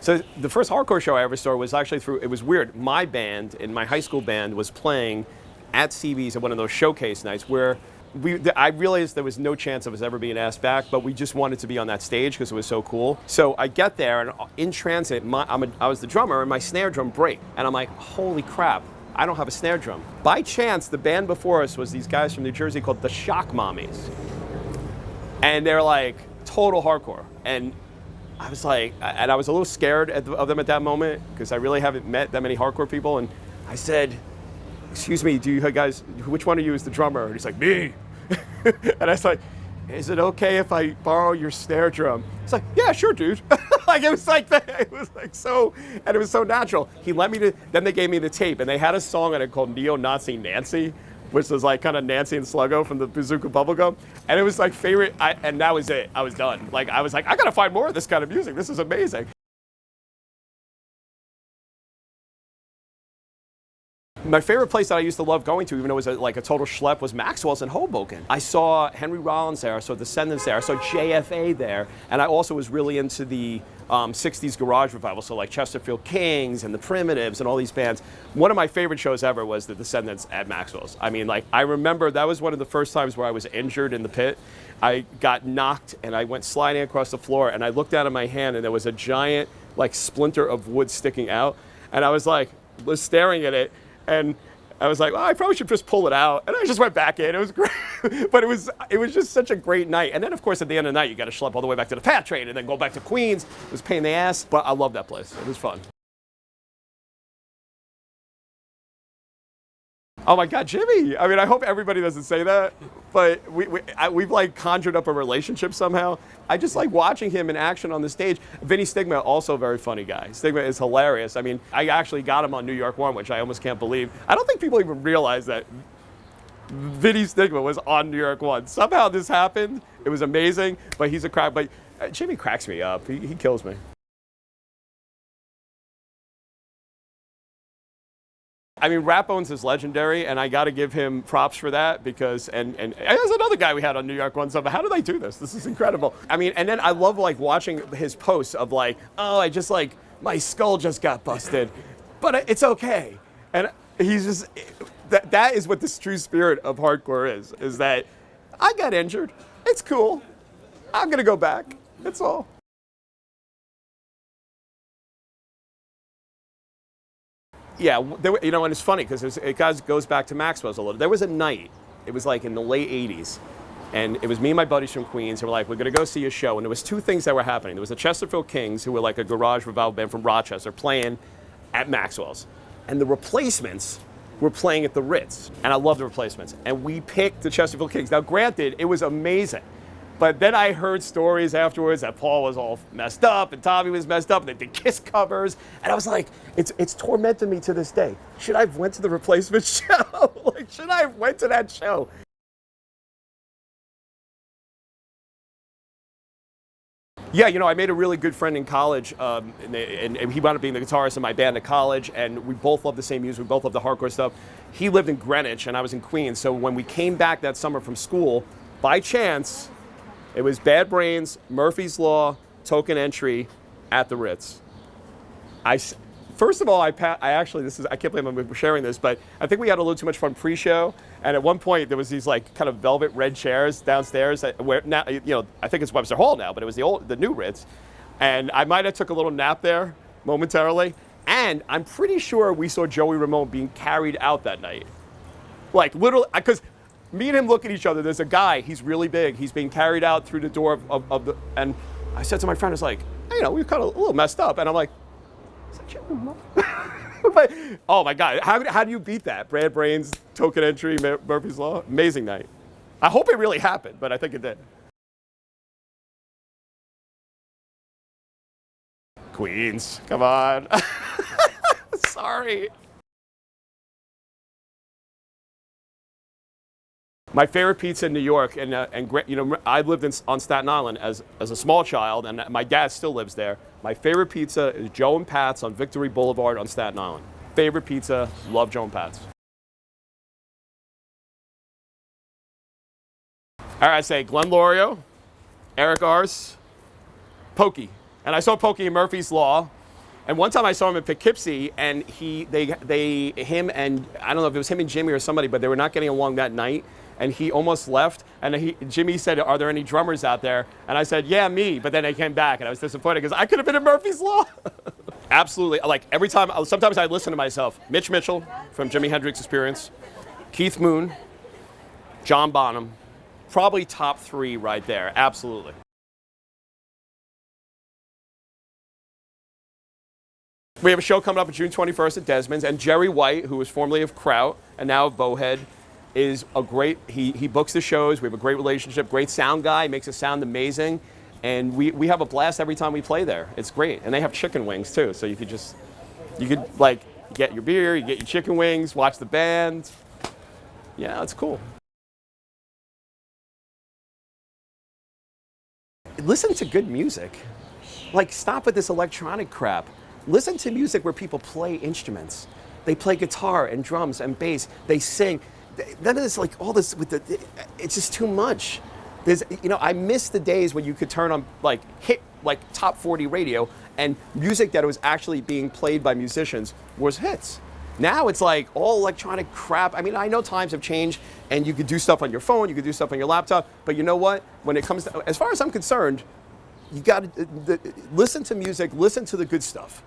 So the first hardcore show I ever saw was actually it was weird. My band, in my high school band, was playing at CB's at one of those showcase nights where I realized there was no chance of us ever being asked back, but we just wanted to be on that stage because it was so cool. So I get there, and in transit, I was the drummer, and my snare drum breaks. And I'm like, holy crap, I don't have a snare drum. By chance, the band before us was these guys from New Jersey called the Shock Mommies. And they're like total hardcore. And I was like, and I was a little scared of them at that moment because I really haven't met that many hardcore people. And I said, excuse me, do you guys, which one of you is the drummer? And he's like, me. And I was like, is it okay if I borrow your snare drum? He's like, yeah, sure, dude. Like, it was like that. It was like so, and it was so natural. He let me then they gave me the tape, and they had a song on it called Neo-Nazi Nancy, which was like kind of Nancy and Sluggo from the Bazooka Bubblegum. And it was like favorite, and that was it. I was done. Like, I was like, I gotta find more of this kind of music. This is amazing. My favorite place that I used to love going to, even though it was like a total schlep, was Maxwell's in Hoboken. I saw Henry Rollins there, I saw Descendants there, I saw JFA there, and I also was really into the 60s garage revival, so like Chesterfield Kings and the Primitives and all these bands. One of my favorite shows ever was the Descendants at Maxwell's. I mean, like, I remember that was one of the first times where I was injured in the pit. I got knocked and I went sliding across the floor, and I looked down at my hand and there was a giant like splinter of wood sticking out, and I was staring at it. And I was like, well, I probably should just pull it out. And I just went back in. It was great. But it was just such a great night. And then, of course, at the end of the night, you got to schlep all the way back to the Pat train and then go back to Queens. It was a pain in the ass, but I love that place. It was fun. Oh my God, Jimmy. I mean, I hope everybody doesn't say that, but we've like conjured up a relationship somehow. I just like watching him in action on the stage. Vinny Stigma, also a very funny guy. Stigma is hilarious. I mean, I actually got him on NY1, which I almost can't believe. I don't think people even realize that Vinny Stigma was on NY1. Somehow this happened. It was amazing, but he's a crack. But Jimmy cracks me up. He kills me. I mean, Rap Bones is legendary, and I got to give him props for that because, and there's another guy we had on NY1 summer. How did I do this? This is incredible. I mean, and then I love like watching his posts of like, oh, I just like, my skull just got busted, but it's okay. And he's just, that is what the true spirit of hardcore is that I got injured. It's cool. I'm going to go back. That's all. Yeah, and it's funny because it goes back to Maxwell's a little. There was a night, it was like in the late 80s, and it was me and my buddies from Queens who were like, we're going to go see a show. And there was two things that were happening. There was the Chesterfield Kings, who were like a garage revival band from Rochester, playing at Maxwell's. And the Replacements were playing at the Ritz. And I love the Replacements. And we picked the Chesterfield Kings. Now, granted, it was amazing. But then I heard stories afterwards that Paul was all messed up and Tommy was messed up and they did Kiss covers. And I was like, it's tormented me to this day. Should I have went to the Replacement show? Like, should I have went to that show? Yeah, I made a really good friend in college, and he wound up being the guitarist in my band at college, and we both loved the same music, we both loved the hardcore stuff. He lived in Greenwich, and I was in Queens, so when we came back that summer from school, by chance, it was Bad Brains, Murphy's Law, Token Entry at the Ritz. First of all, I can't believe I'm sharing this, but I think we had a little too much fun pre-show, and at one point there was these like kind of velvet red chairs downstairs where now, I think it's Webster Hall now, but it was the new Ritz, and I might have took a little nap there momentarily, and I'm pretty sure we saw Joey Ramone being carried out that night. Like literally, because me and him look at each other. There's a guy, he's really big. He's being carried out through the door of the, and I said to my friend, I was like, hey, we're kind of a little messed up. And I'm like, is that Joey Ramone? But, oh my God, how do you beat that? Bad Brains, Token Entry, Murphy's Law, amazing night. I hope it really happened, but I think it did. Queens, come on. Sorry. My favorite pizza in New York, and I lived on Staten Island as a small child, and my dad still lives there. My favorite pizza is Joe and Pat's on Victory Boulevard on Staten Island. Favorite pizza, love Joe and Pat's. All right, I say Glenn Lorio, Eric Ars, Pokey. And I saw Pokey in Murphy's Law, And one time I saw him in Poughkeepsie, and him and I don't know if it was him and Jimmy or somebody, but they were not getting along that night. And he almost left. And Jimmy said, "Are there any drummers out there?" And I said, "Yeah, me." But then they came back, and I was disappointed because I could have been in Murphy's Law. Absolutely. Like every time, sometimes I listen to myself. Mitch Mitchell from Jimi Hendrix Experience, Keith Moon, John Bonham, probably top 3 right there. Absolutely. We have a show coming up on June 21st at Desmond's, and Jerry White, who was formerly of Kraut and now of Bowhead, is a great, he books the shows. We have a great relationship, great sound guy, makes it sound amazing. And we have a blast every time we play there. It's great. And they have chicken wings too. So you could like get your beer, you get your chicken wings, watch the band. Yeah, it's cool. Listen to good music. Like, stop with this electronic crap. Listen to music where people play instruments. They play guitar and drums and bass. They sing. None of this, like all this it's just too much. I miss the days when you could turn on like top 40 radio and music that was actually being played by musicians was hits. Now it's like all electronic crap. I mean, I know times have changed and you could do stuff on your phone, you could do stuff on your laptop, but you know what? When it comes to, as far as I'm concerned, you got to listen to music, listen to the good stuff.